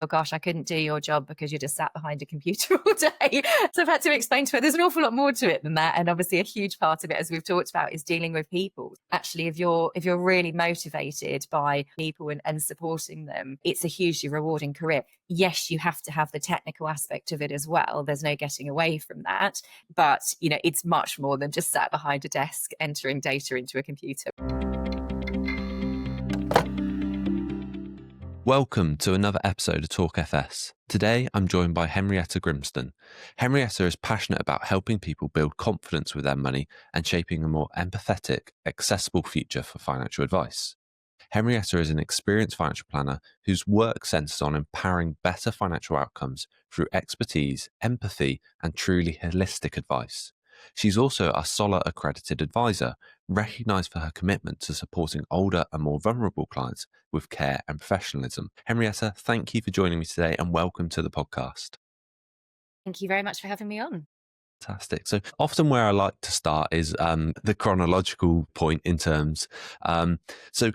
oh gosh, I couldn't do your job because you just sat behind a computer all day. So I've had to explain to her there's an awful lot more to it than that. And obviously a huge part of it, as we've talked about, is dealing with people. Actually, if you're really motivated by people and supporting them, it's a hugely rewarding career. Yes, you have to have the technical aspect of it as well. There's no getting away from that. But, it's much more than just sat behind a desk entering data into a computer. Welcome to another episode of Talk FS. Today, I'm joined by Henrietta Grimston. Henrietta is passionate about helping people build confidence with their money and shaping a more empathetic, accessible future for financial advice. Henrietta is an experienced financial planner whose work centers on empowering better financial outcomes through expertise, empathy, and truly holistic advice. She's also a SOLLA Accredited advisor, recognized for her commitment to supporting older and more vulnerable clients with care and professionalism. Henrietta, thank you for joining me today and welcome to the podcast. Thank you very much for having me on. Fantastic. So often where I like to start is the chronological point in terms. So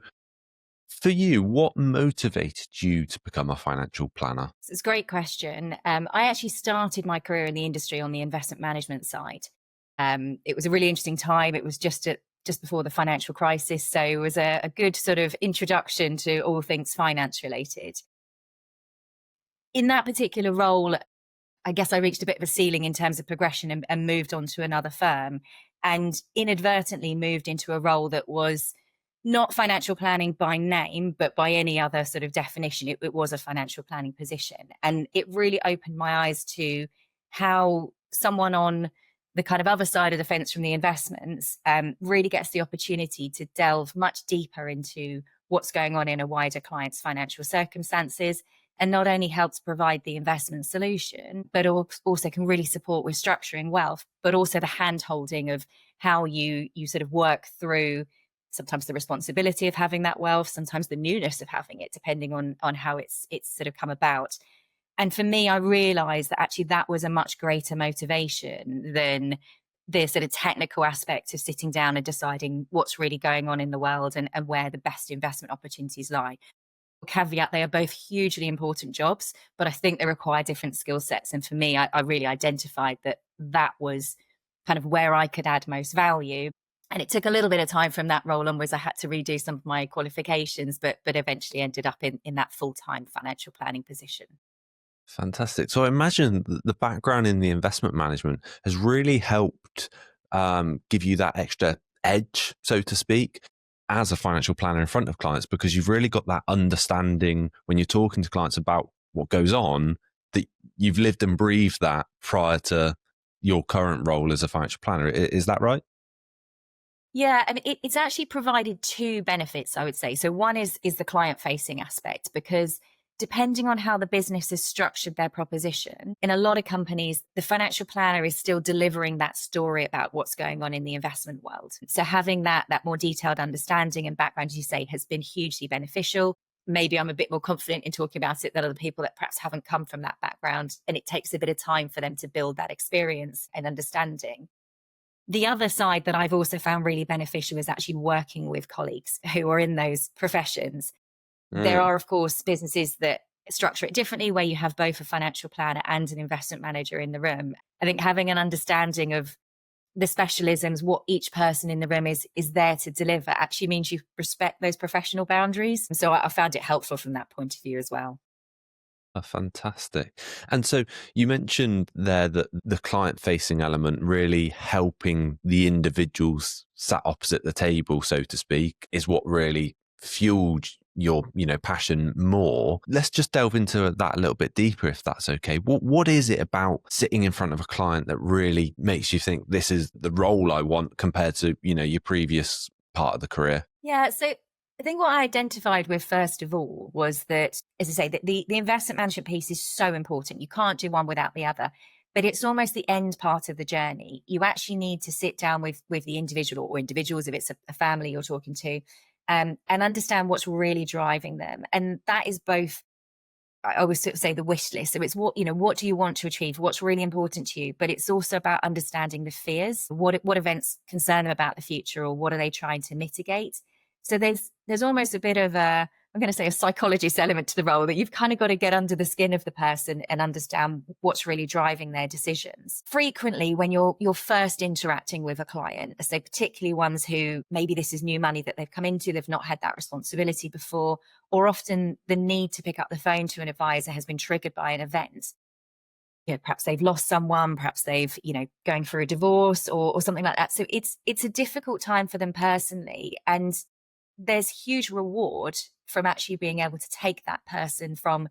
for you, what motivated you to become a financial planner? It's a great question. I actually started my career in the industry on the investment management side. It was a really interesting time. It was just before the financial crisis. So it was a good sort of introduction to all things finance related. In that particular role, I guess I reached a bit of a ceiling in terms of progression and moved on to another firm, and inadvertently moved into a role that was not financial planning by name, but by any other sort of definition. It was a financial planning position. And it really opened my eyes to how someone on the kind of other side of the fence from the investments really gets the opportunity to delve much deeper into what's going on in a wider client's financial circumstances, and not only helps provide the investment solution, but also can really support with structuring wealth, but also the hand-holding of how you sort of work through sometimes the responsibility of having that wealth, sometimes the newness of having it, depending on how it's sort of come about. And for me, I realized that actually that was a much greater motivation than the sort of technical aspect of sitting down and deciding what's really going on in the world and where the best investment opportunities lie. Caveat, they are both hugely important jobs, but I think they require different skill sets. And for me, I really identified that was kind of where I could add most value. And it took a little bit of time from that role onwards. I had to redo some of my qualifications, but eventually ended up in that full-time financial planning position. Fantastic. So I imagine the background in the investment management has really helped give you that extra edge, so to speak, as a financial planner in front of clients, because you've really got that understanding when you're talking to clients about what goes on, that you've lived and breathed that prior to your current role as a financial planner. Is that right? Yeah, I mean, it's actually provided two benefits, I would say. So one is the client-facing aspect, because depending on how the business has structured their proposition, in a lot of companies, the financial planner is still delivering that story about what's going on in the investment world. So having that more detailed understanding and background, as you say, has been hugely beneficial. Maybe I'm a bit more confident in talking about it than other people that perhaps haven't come from that background, and it takes a bit of time for them to build that experience and understanding. The other side that I've also found really beneficial is actually working with colleagues who are in those professions. There are, of course, businesses that structure it differently, where you have both a financial planner and an investment manager in the room. I think having an understanding of the specialisms, what each person in the room is there to deliver, actually means you respect those professional boundaries. So I found it helpful from that point of view as well. Fantastic. And so you mentioned there that the client-facing element, really helping the individuals sat opposite the table, so to speak, is what really fueled your passion more. Let's just delve into that a little bit deeper, if that's okay. What is it about sitting in front of a client that really makes you think this is the role I want, compared to your previous part of the career? Yeah, so I think what I identified with first of all was that, as I say, that the investment management piece is so important. You can't do one without the other. But it's almost the end part of the journey. You actually need to sit down with the individual or individuals, if it's a family you're talking to, and understand what's really driving them. And that is both, I always sort of say, the wish list. So it's what do you want to achieve? What's really important to you? But it's also about understanding the fears. What events concern them about the future, or what are they trying to mitigate? So there's almost a bit of a I'm going to say a psychologist element to the role, that you've kind of got to get under the skin of the person and understand what's really driving their decisions. Frequently, when you're first interacting with a client, so particularly ones who maybe this is new money that they've come into, they've not had that responsibility before, or often the need to pick up the phone to an advisor has been triggered by an event. Perhaps they've lost someone, perhaps they've, going through a divorce or something like that. So it's a difficult time for them personally. And there's huge reward from actually being able to take that person from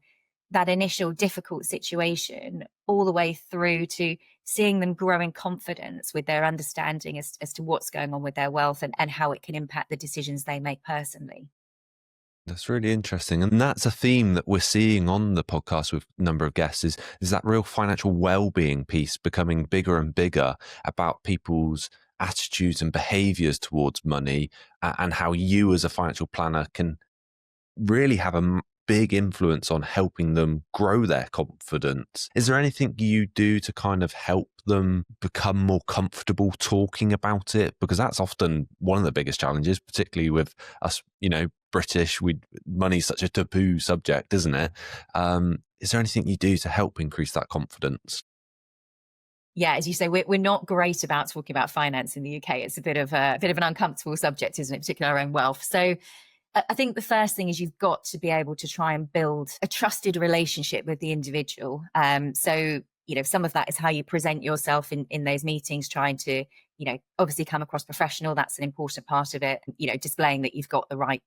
that initial difficult situation all the way through to seeing them grow in confidence with their understanding as to what's going on with their wealth and how it can impact the decisions they make personally. That's really interesting. And that's a theme that we're seeing on the podcast with a number of guests is that real financial well-being piece becoming bigger and bigger about people's attitudes and behaviors towards money, and how you as a financial planner can really have a big influence on helping them grow their confidence. Is there anything you do to kind of help them become more comfortable talking about it? Because that's often one of the biggest challenges, particularly with us, British. Money's such a taboo subject, isn't it? Is there anything you do to help increase that confidence? Yeah, as you say, we're not great about talking about finance in the UK. It's a bit of an uncomfortable subject, isn't it? Particularly our own wealth. So I think the first thing is you've got to be able to try and build a trusted relationship with the individual. So, some of that is how you present yourself in those meetings, trying to, obviously come across professional. That's an important part of it. Displaying that you've got the right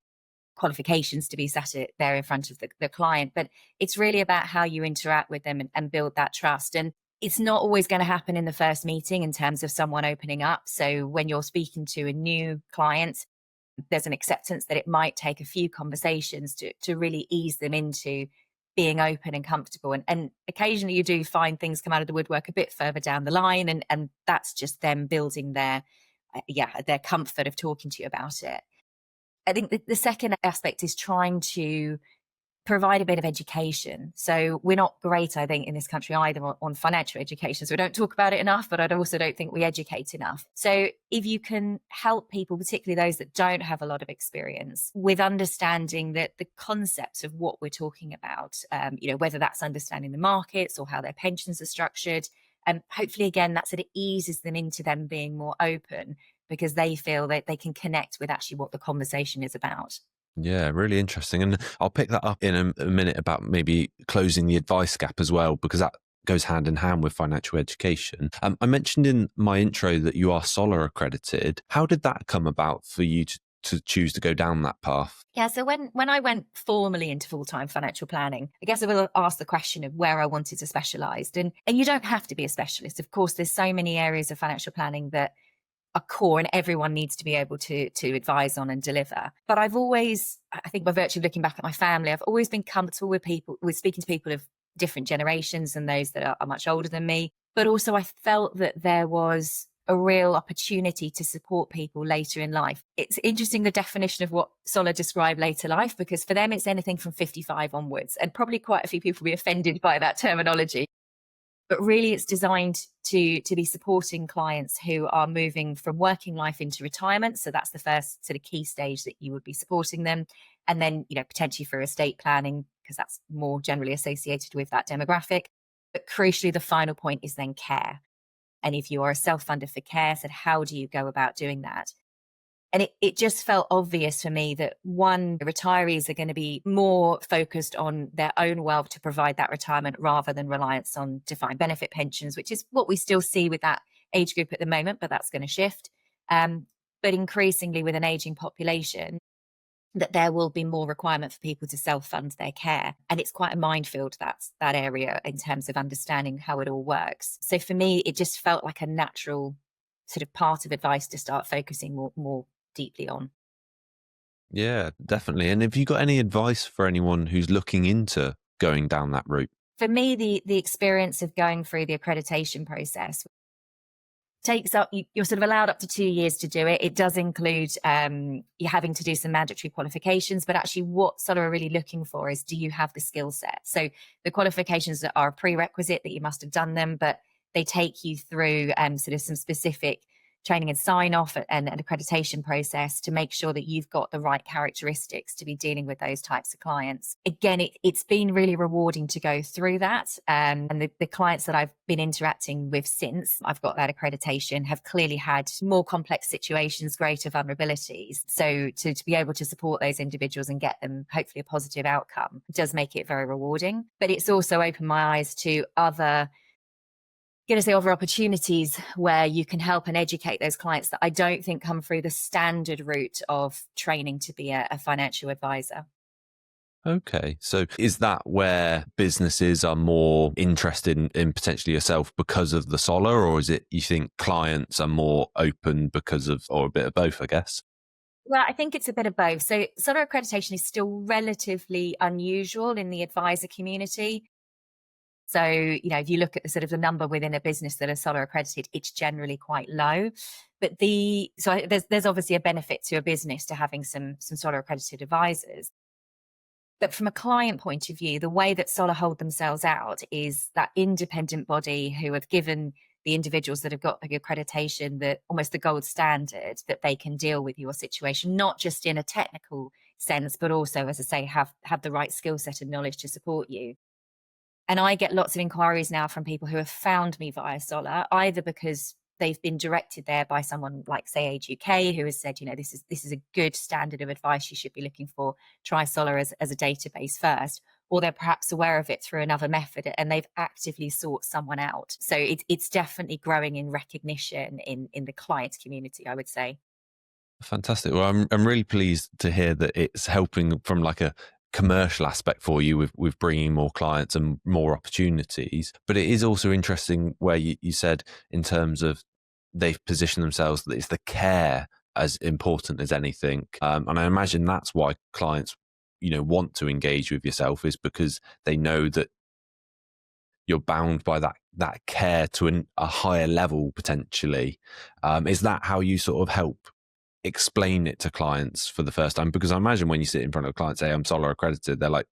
qualifications to be sat there in front of the client. But it's really about how you interact with them and build that trust. And it's not always going to happen in the first meeting in terms of someone opening up. So when you're speaking to a new client, there's an acceptance that it might take a few conversations to really ease them into being open and comfortable. And occasionally you do find things come out of the woodwork a bit further down the line. And that's just them building their comfort of talking to you about it. I think the second aspect is trying to provide a bit of education. So we're not great, I think, in this country either on financial education. So we don't talk about it enough, but I also don't think we educate enough. So if you can help people, particularly those that don't have a lot of experience, with understanding that the concepts of what we're talking about, whether that's understanding the markets or how their pensions are structured, and hopefully, again, that sort of eases them into them being more open because they feel that they can connect with actually what the conversation is about. Yeah, really interesting. And I'll pick that up in a minute about maybe closing the advice gap as well, because that goes hand in hand with financial education. I mentioned in my intro that you are SOLLA accredited. How did that come about for you to choose to go down that path? Yeah, so when I went formally into full-time financial planning, I guess I will ask the question of where I wanted to specialise. And you don't have to be a specialist. Of course, there's so many areas of financial planning that are core and everyone needs to be able to advise on and deliver. But I've always, I think by virtue of looking back at my family, I've always been comfortable with speaking to people of different generations and those that are much older than me. But also I felt that there was a real opportunity to support people later in life. It's interesting the definition of what SOLLA described later life, because for them it's anything from 55 onwards. And probably quite a few people will be offended by that terminology. But really it's designed to be supporting clients who are moving from working life into retirement. So that's the first sort of key stage that you would be supporting them. And then, potentially for estate planning, because that's more generally associated with that demographic. But crucially, the final point is then care. And if you are a self-funder for care, so how do you go about doing that? And it just felt obvious for me that one, retirees are going to be more focused on their own wealth to provide that retirement rather than reliance on defined benefit pensions, which is what we still see with that age group at the moment, but that's going to shift. But increasingly with an aging population, that there will be more requirement for people to self-fund their care. And it's quite a minefield, that area, in terms of understanding how it all works. So for me, it just felt like a natural sort of part of advice to start focusing more deeply on. Yeah, definitely. And have you got any advice for anyone who's looking into going down that route? For me, the experience of going through the accreditation process takes up, you're sort of allowed up to 2 years to do it. It does include you having to do some mandatory qualifications, but actually what SOLLA are really looking for is, do you have the skill set? So the qualifications are a prerequisite that you must have done them, but they take you through sort of some specific training and sign off and an accreditation process to make sure that you've got the right characteristics to be dealing with those types of clients. Again, it's been really rewarding to go through that. And the clients that I've been interacting with since I've got that accreditation have clearly had more complex situations, greater vulnerabilities. So to be able to support those individuals and get them hopefully a positive outcome does make it very rewarding. But it's also opened my eyes to other opportunities where you can help and educate those clients that I don't think come through the standard route of training to be a financial advisor. Okay. So is that where businesses are more interested in potentially yourself because of the SOLA, or is it you think clients are more open because of, or a bit of both, I guess? Well, I think it's a bit of both. So SOLA accreditation is still relatively unusual in the advisor community. So, if you look at the sort of the number within a business that are SOLA accredited, it's generally quite low. But there's obviously a benefit to a business to having some SOLA accredited advisors. But from a client point of view, the way that SOLA hold themselves out is that independent body who have given the individuals that have got the accreditation that almost the gold standard that they can deal with your situation, not just in a technical sense, but also, as I say, have the right skill set and knowledge to support you. And I get lots of inquiries now from people who have found me via SOLA, either because they've been directed there by someone like, say, Age UK, who has said, this is a good standard of advice you should be looking for. Try SOLA as a database first. Or they're perhaps aware of it through another method and they've actively sought someone out. So it's definitely growing in recognition in the client community, I would say. Fantastic. Well, I'm really pleased to hear that it's helping from like a commercial aspect for you with bringing more clients and more opportunities. But it is also interesting where you said in terms of they've positioned themselves that it's the care as important as anything. And I imagine that's why clients, want to engage with yourself, is because they know that you're bound by that care to a higher level potentially. Is that how you sort of help explain it to clients for the first time? Because I imagine when you sit in front of a client, say, I'm SOLA accredited, they're like,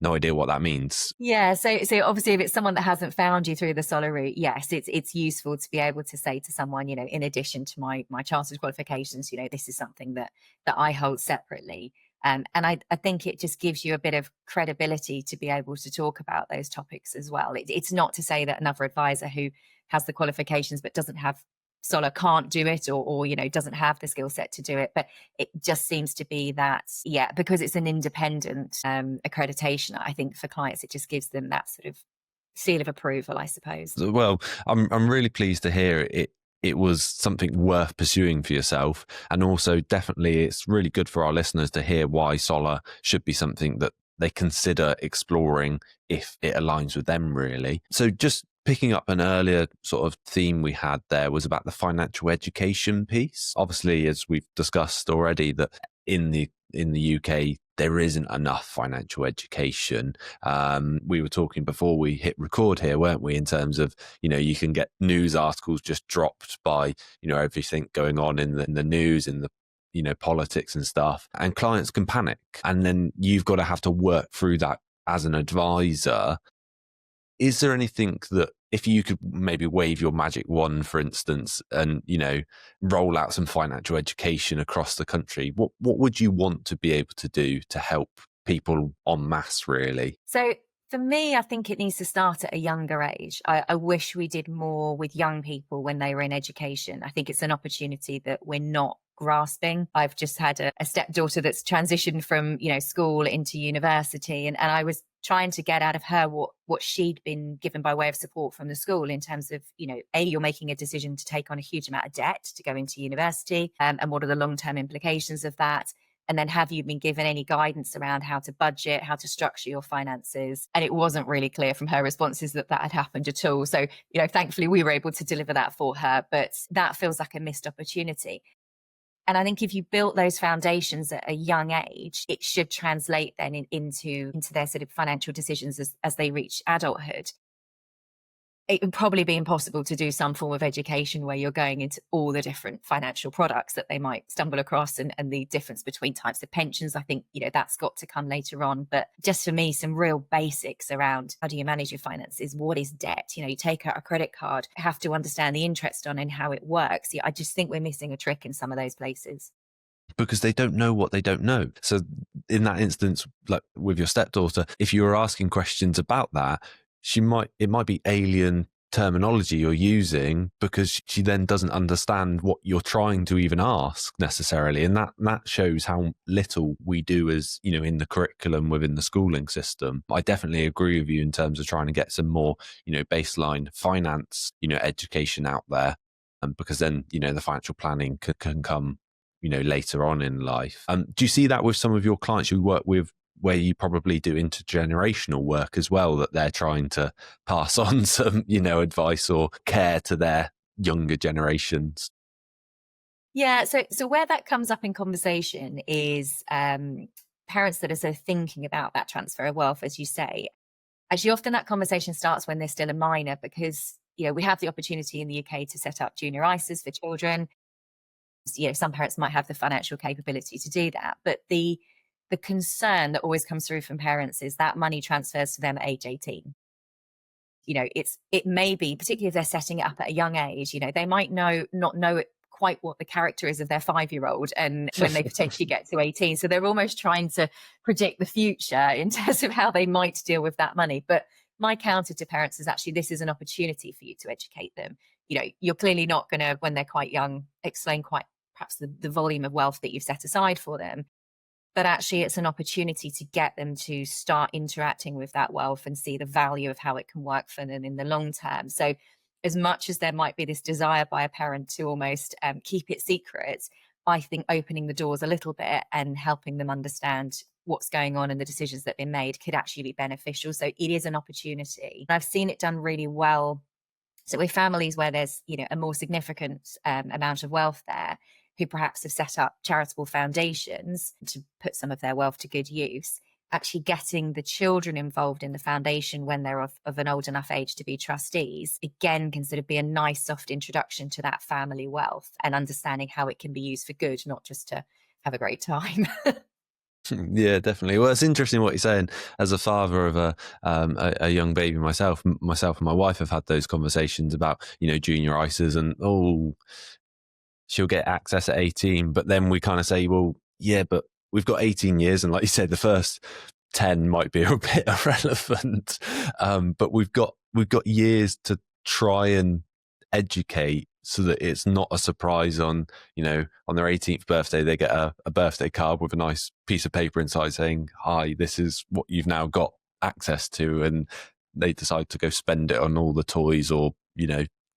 no idea what that means. Yeah. So obviously if it's someone that hasn't found you through the SOLA route, yes, it's useful to be able to say to someone, in addition to my chartered qualifications, this is something that I hold separately. And I think it just gives you a bit of credibility to be able to talk about those topics as well. It's not to say that another advisor who has the qualifications but doesn't have SOLA can't do it or doesn't have the skill set to do it. But it just seems to be that, because it's an independent accreditation, I think for clients, it just gives them that sort of seal of approval, I suppose. Well, I'm really pleased to hear it was something worth pursuing for yourself. And also definitely it's really good for our listeners to hear why SOLA should be something that they consider exploring if it aligns with them, really. So just picking up an earlier sort of theme we had there was about the financial education piece. Obviously, as we've discussed already, that in the UK, there isn't enough financial education. We were talking before we hit record here, weren't we, in terms of, you can get news articles just dropped by, everything going on in the news, in the politics and stuff, and clients can panic. And then you've got to have to work through that as an advisor. Is there anything that, if you could maybe wave your magic wand, for instance, and, roll out some financial education across the country, what would you want to be able to do to help people en masse, really? So for me, I think it needs to start at a younger age. I wish we did more with young people when they were in education. I think it's an opportunity that we're not grasping. I've just had a stepdaughter that's transitioned from, school into university. And I was trying to get out of her what she'd been given by way of support from the school in terms of, you're making a decision to take on a huge amount of debt to go into university, and what are the long-term implications of that? And then have you been given any guidance around how to budget, how to structure your finances? And it wasn't really clear from her responses that had happened at all. So, thankfully we were able to deliver that for her, but that feels like a missed opportunity. And I think if you built those foundations at a young age, it should translate then into their sort of financial decisions as they reach adulthood. it would probably be impossible to do some form of education where you're going into all the different financial products that they might stumble across, and the difference between types of pensions. I think, that's got to come later on. But just for me, some real basics around how do you manage your finances? What is debt? You take out a credit card, have to understand the interest on and how it works. I just think we're missing a trick in some of those places. Because they don't know what they don't know. So in that instance, like with your stepdaughter, if you were asking questions about that, it might be alien terminology you're using because she then doesn't understand what you're trying to even ask necessarily. And that shows how little we do as, in the curriculum within the schooling system. I definitely agree with you in terms of trying to get some more, baseline finance, education out there. Because then, the financial planning can come later on in life. Do you see that with some of your clients you work with, where you probably do intergenerational work as well, that they're trying to pass on some, advice or care to their younger generations? Yeah, so where that comes up in conversation is parents that are sort of thinking about that transfer of wealth, as you say. Actually, often that conversation starts when they're still a minor, because we have the opportunity in the UK to set up junior ISAs for children. Some parents might have the financial capability to do that, but the concern that always comes through from parents is that money transfers to them at age 18. It may be, particularly if they're setting it up at a young age, they might not know quite what the character is of their 5-year-old, and when they potentially get to 18. So they're almost trying to predict the future in terms of how they might deal with that money. But my counter to parents is actually, this is an opportunity for you to educate them. You're clearly not going to, when they're quite young, explain quite perhaps the volume of wealth that you've set aside for them. But actually, it's an opportunity to get them to start interacting with that wealth and see the value of how it can work for them in the long term. So as much as there might be this desire by a parent to almost keep it secret, I think opening the doors a little bit and helping them understand what's going on and the decisions that have been made could actually be beneficial. So it is an opportunity. I've seen it done really well. So with families where there's, a more significant amount of wealth there, who perhaps have set up charitable foundations to put some of their wealth to good use, actually getting the children involved in the foundation when they're of an old enough age to be trustees, again, can sort of be a nice soft introduction to that family wealth and understanding how it can be used for good, not just to have a great time. Yeah, definitely. Well, it's interesting what you're saying. As a father of a young baby myself and my wife have had those conversations about, junior ISAs, and she'll get access at 18, but then we kind of say, well, yeah, but we've got 18 years. And like you said, the first 10 might be a bit irrelevant. But we've got years to try and educate so that it's not a surprise on their 18th birthday, they get a birthday card with a nice piece of paper inside saying, hi, this is what you've now got access to. And they decide to go spend it on all the toys or,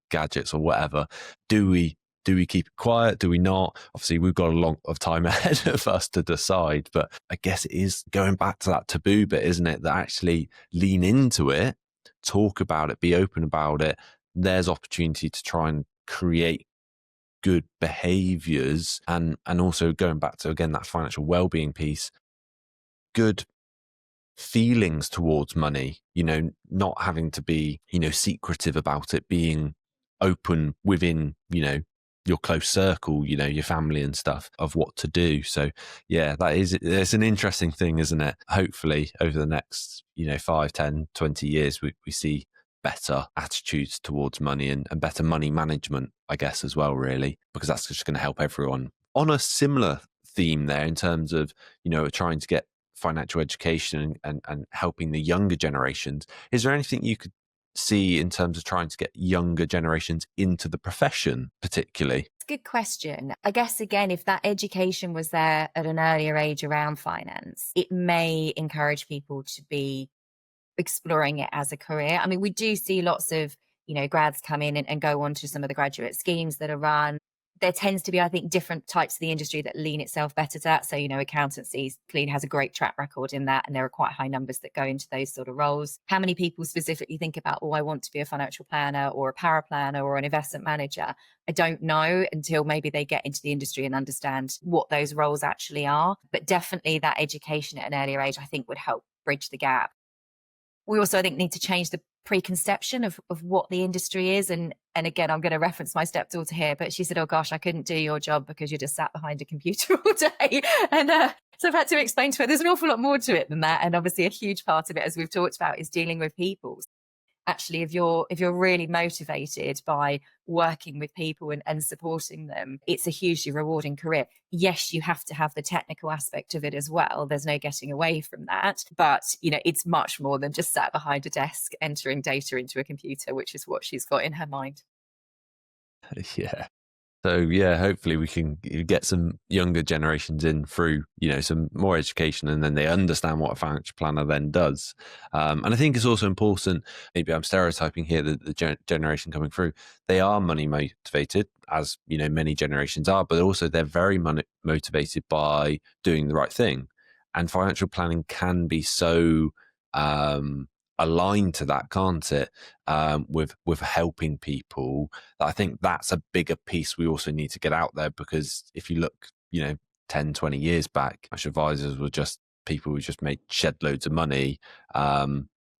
gadgets or whatever. Do we keep it quiet? Do we not? Obviously, we've got a lot of time ahead of us to decide, but I guess it is going back to that taboo bit, isn't it? That actually lean into it, talk about it, be open about it. There's opportunity to try and create good behaviors, and also going back to, again, that financial well-being piece, good feelings towards money, not having to be, secretive about it, being open within, your close circle, your family and stuff, of what to do. So yeah, it's an interesting thing, isn't it? Hopefully over the next, 5, 10, 20 years, we see better attitudes towards money and better money management, I guess, as well, really, because that's just going to help everyone. On a similar theme there, in terms of, trying to get financial education and helping the younger generations, is there anything you could see in terms of trying to get younger generations into the profession particularly? It's a good question. I guess, again, if that education was there at an earlier age around finance, it may encourage people to be exploring it as a career. I mean, we do see lots of, grads come in and go on to some of the graduate schemes that are run. There tends to be, I think, different types of the industry that lean itself better to that. So, accountancy clearly has a great track record in that, and there are quite high numbers that go into those sort of roles. How many people specifically think about, I want to be a financial planner or a power planner or an investment manager? I don't know until maybe they get into the industry and understand what those roles actually are. But definitely that education at an earlier age, I think, would help bridge the gap. We also, I think, need to change the preconception of what the industry is. And again, I'm going to reference my stepdaughter here, but she said, oh gosh, I couldn't do your job because you just sat behind a computer all day. And so I've had to explain to her, there's an awful lot more to it than that. And obviously a huge part of it, as we've talked about, is dealing with people. Actually, if you're really motivated by working with people and supporting them, it's a hugely rewarding career. Yes, you have to have the technical aspect of it as well. There's no getting away from that. But, it's much more than just sat behind a desk entering data into a computer, which is what she's got in her mind. Yeah. So yeah, hopefully we can get some younger generations in through, some more education, and then they understand what a financial planner then does. And I think it's also important, maybe I'm stereotyping here, that the generation coming through, they are money motivated, as, many generations are, but also they're very motivated by doing the right thing. And financial planning can be so aligned to that, can't it? With helping people. I think that's a bigger piece we also need to get out there, because if you look, 10, 20 years back, financial advisors were just people who just made shed loads of money at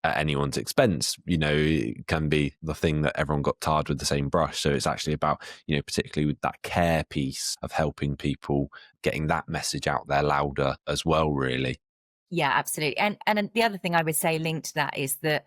anyone's expense. It can be the thing that everyone got tarred with the same brush. So it's actually about, particularly with that care piece of helping people, getting that message out there louder as well, really. Yeah, absolutely. And the other thing I would say linked to that is that,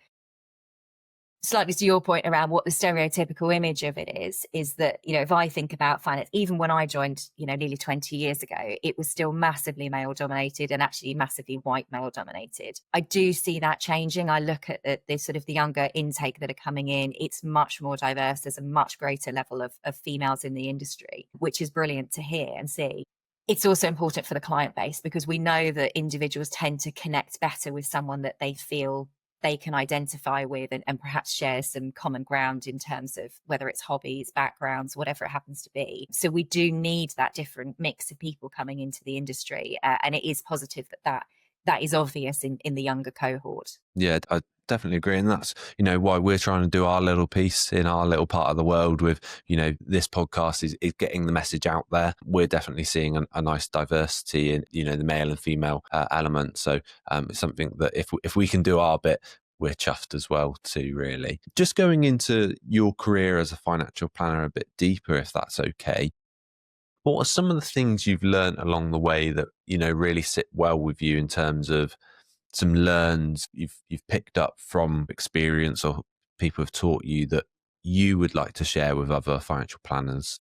slightly to your point around what the stereotypical image of it is that, if I think about finance, even when I joined, nearly 20 years ago, it was still massively male dominated, and actually massively white male dominated. I do see that changing. I look at the sort of the younger intake that are coming in. It's much more diverse. There's a much greater level of females in the industry, which is brilliant to hear and see. It's also important for the client base, because we know that individuals tend to connect better with someone that they feel they can identify with and perhaps share some common ground in terms of whether it's hobbies, backgrounds, whatever it happens to be. So we do need that different mix of people coming into the industry. And it is positive that is obvious in the younger cohort. Yeah, I definitely agree. And that's, why we're trying to do our little piece in our little part of the world with, this podcast is getting the message out there. We're definitely seeing a nice diversity in, the male and female element. So it's something that if we can do our bit, we're chuffed as well too, really. Just going into your career as a financial planner a bit deeper, if that's okay. What are some of the things you've learned along the way that, really sit well with you in terms of some learns you've picked up from experience, or people have taught you, that you would like to share with other financial planners?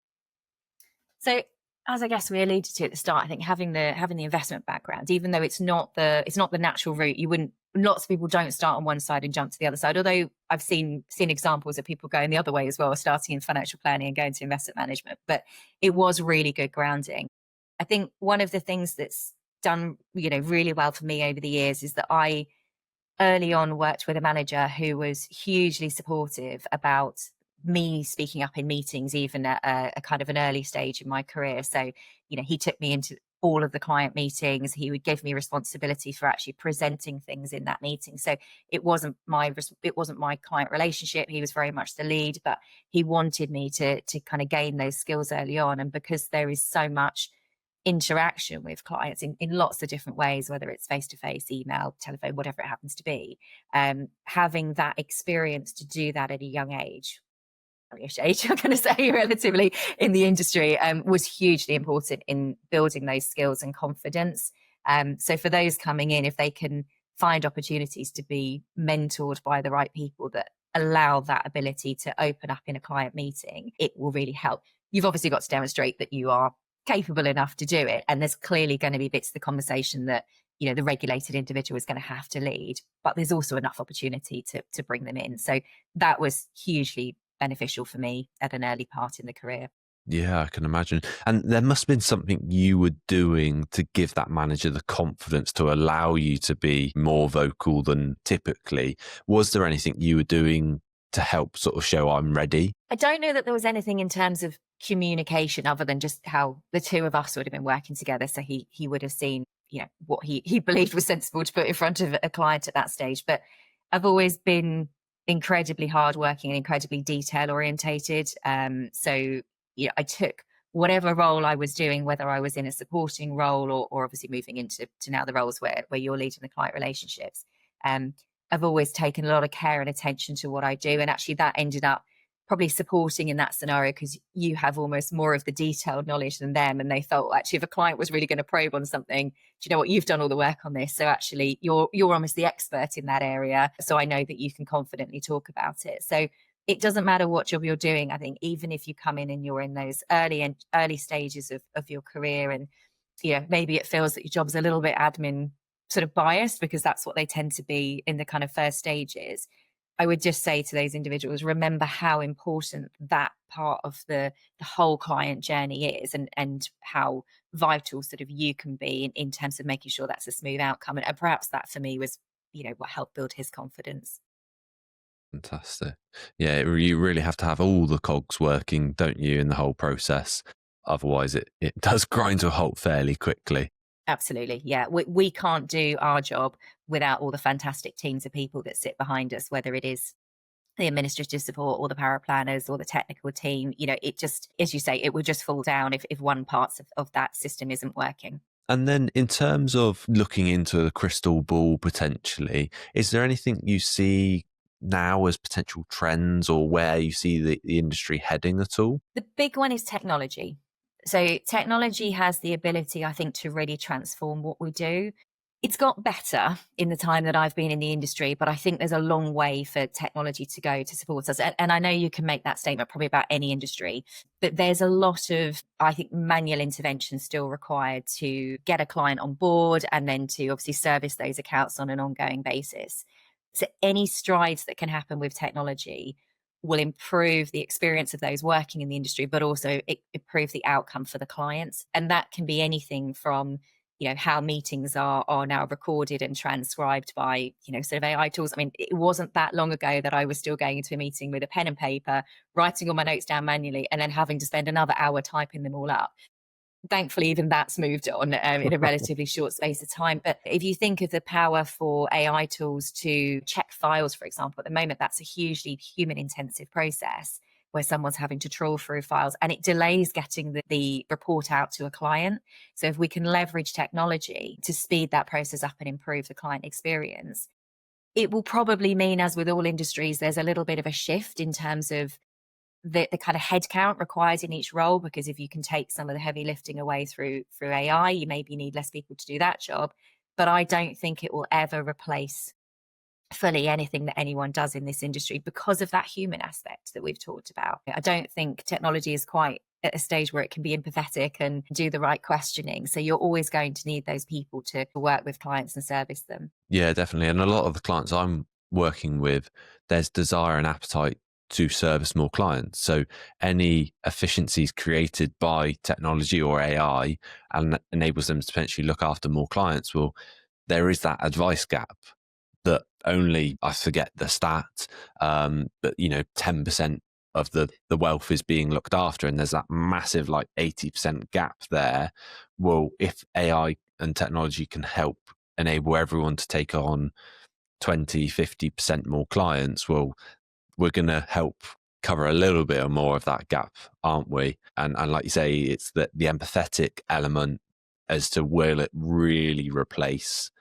So, as I guess we alluded to at the start, I think having the investment background, even though it's not the natural route, lots of people don't start on one side and jump to the other side. Although I've seen examples of people going the other way as well, starting in financial planning and going to investment management. But it was really good grounding. I think one of the things that's done, really well for me over the years is that I early on worked with a manager who was hugely supportive about me speaking up in meetings, even at a kind of an early stage in my career. So, he took me into all of the client meetings. He would give me responsibility for actually presenting things in that meeting. So it wasn't my client relationship. He was very much the lead, but he wanted me to kind of gain those skills early on. And because there is so much interaction with clients in lots of different ways, whether it's face-to-face, email, telephone, whatever it happens to be, having that experience to do that at a young age, I'm going to say, relatively, in the industry, was hugely important in building those skills and confidence. So for those coming in, if they can find opportunities to be mentored by the right people that allow that ability to open up in a client meeting, it will really help. You've obviously got to demonstrate that you are capable enough to do it. And there's clearly going to be bits of the conversation that, the regulated individual is going to have to lead, but there's also enough opportunity to bring them in. So that was hugely beneficial for me at an early part in the career. Yeah, I can imagine. And there must have been something you were doing to give that manager the confidence to allow you to be more vocal than typically. Was there anything you were doing to help sort of show I'm ready? I don't know that there was anything in terms of communication other than just how the two of us would have been working together. So he would have seen, what he believed was sensible to put in front of a client at that stage. But I've always been incredibly hardworking and incredibly detail orientated. So, I took whatever role I was doing, whether I was in a supporting role or obviously moving into now the roles where you're leading the client relationships. I've always taken a lot of care and attention to what I do. And actually that ended up probably supporting in that scenario, because you have almost more of the detailed knowledge than them. And they felt, well, actually, if a client was really going to probe on something, do you know what, you've done all the work on this. So actually you're almost the expert in that area. So I know that you can confidently talk about it. So it doesn't matter what job you're doing. I think even if you come in and you're in those early stages of your career, and maybe it feels that your job's a little bit admin sort of biased, because that's what they tend to be in the kind of first stages. I would just say to those individuals, remember how important that part of the whole client journey is, and how vital sort of you can be in terms of making sure that's a smooth outcome. And perhaps that for me was, what helped build his confidence. Fantastic. Yeah, you really have to have all the cogs working, don't you, in the whole process? Otherwise, it does grind to a halt fairly quickly. Absolutely. Yeah. We can't do our job without all the fantastic teams of people that sit behind us, whether it is the administrative support or the power planners or the technical team. It just, as you say, it would just fall down if one part of that system isn't working. And then in terms of looking into the crystal ball potentially, is there anything you see now as potential trends, or where you see the industry heading at all? The big one is technology. So technology has the ability, I think, to really transform what we do. It's got better in the time that I've been in the industry, but I think there's a long way for technology to go to support us. And I know you can make that statement probably about any industry, but there's a lot of, I think, manual intervention still required to get a client on board, and then to obviously service those accounts on an ongoing basis. So any strides that can happen with technology will improve the experience of those working in the industry, but also improve the outcome for the clients. And that can be anything from, how meetings are now recorded and transcribed by, sort of AI tools. I mean, it wasn't that long ago that I was still going into a meeting with a pen and paper, writing all my notes down manually, and then having to spend another hour typing them all up. Thankfully, even that's moved on in a relatively short space of time. But if you think of the power for AI tools to check files, for example, at the moment, that's a hugely human intensive process where someone's having to trawl through files, and it delays getting the report out to a client. So if we can leverage technology to speed that process up and improve the client experience, it will probably mean, as with all industries, there's a little bit of a shift in terms of the kind of headcount required in each role, because if you can take some of the heavy lifting away through AI, you maybe need less people to do that job. But I don't think it will ever replace fully anything that anyone does in this industry, because of that human aspect that we've talked about. I don't think technology is quite at a stage where it can be empathetic and do the right questioning. So you're always going to need those people to work with clients and service them. Yeah, definitely. And a lot of the clients I'm working with, there's desire and appetite to service more clients. So any efficiencies created by technology or AI and enables them to potentially look after more clients, well, there is that advice gap that only, I forget the stat, but 10% of the wealth is being looked after, and there's that massive 80% gap there. Well, if AI and technology can help enable everyone to take on 20-50% more clients, well, we're going to help cover a little bit more of that gap, aren't we? And like you say, it's the empathetic element as to will it really replace.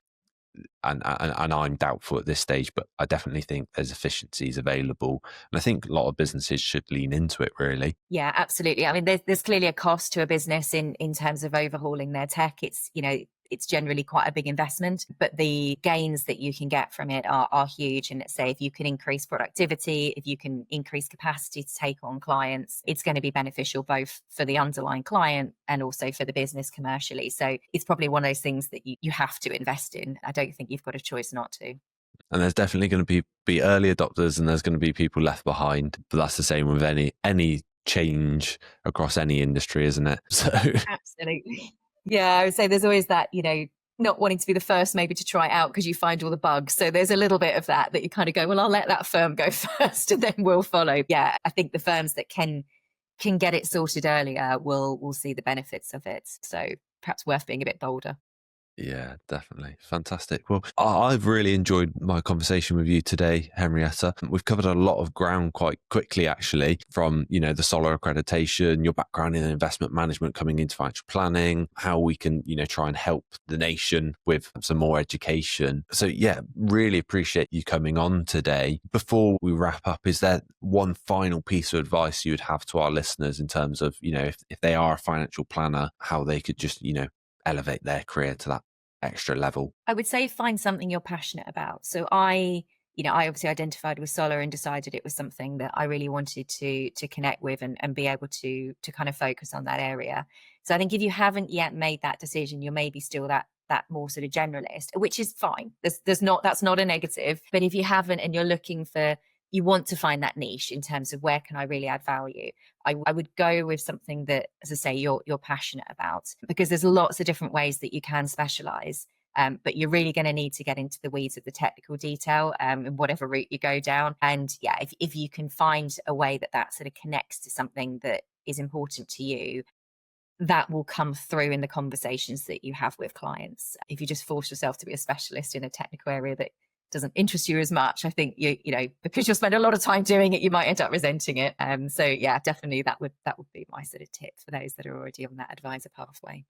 And I'm doubtful at this stage, but I definitely think there's efficiencies available. And I think a lot of businesses should lean into it, really. Yeah, absolutely. I mean, there's clearly a cost to a business in terms of overhauling their tech. It's generally quite a big investment, but the gains that you can get from it are huge. And let's say if you can increase productivity, if you can increase capacity to take on clients, it's going to be beneficial both for the underlying client and also for the business commercially. So it's probably one of those things that you have to invest in. I don't think you've got a choice not to. And there's definitely going to be early adopters, and there's going to be people left behind. But that's the same with any change across any industry, isn't it? So Absolutely. Yeah, I would say there's always that, not wanting to be the first maybe to try it out because you find all the bugs. So there's a little bit of that you kind of go, well, I'll let that firm go first and then we'll follow. Yeah, I think the firms that can get it sorted earlier will see the benefits of it. So perhaps worth being a bit bolder. Yeah, definitely. Fantastic. Well, I've really enjoyed my conversation with you today, Henrietta. We've covered a lot of ground quite quickly, actually, from, the SOLLA accreditation, your background in investment management coming into financial planning, how we can, try and help the nation with some more education. So yeah, really appreciate you coming on today. Before we wrap up, is there one final piece of advice you would have to our listeners in terms of, if they are a financial planner, how they could just, elevate their career to that extra level? I would say find something you're passionate about. So I obviously identified with Solar and decided it was something that I really wanted to connect with and be able to kind of focus on that area. So I think if you haven't yet made that decision, you're maybe still that more sort of generalist, which is fine. That's not a negative. But if you haven't and you're looking for, you want to find that niche in terms of where can I really add value, I would go with something that, as I say, you're passionate about, because there's lots of different ways that you can specialize. But you're really going to need to get into the weeds of the technical detail in whatever route you go down. And yeah, if you can find a way that sort of connects to something that is important to you, that will come through in the conversations that you have with clients. If you just force yourself to be a specialist in a technical area that doesn't interest you as much, I think because you'll spend a lot of time doing it, you might end up resenting it. So yeah, definitely that would be my sort of tip for those that are already on that advisor pathway.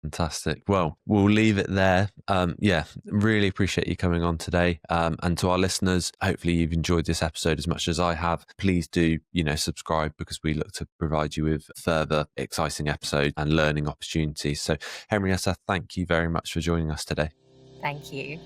Fantastic. Well, we'll leave it there. Yeah, really appreciate you coming on today. And to our listeners, hopefully you've enjoyed this episode as much as I have. Please do, subscribe, because we look to provide you with further exciting episodes and learning opportunities. So, Henrietta, thank you very much for joining us today. Thank you.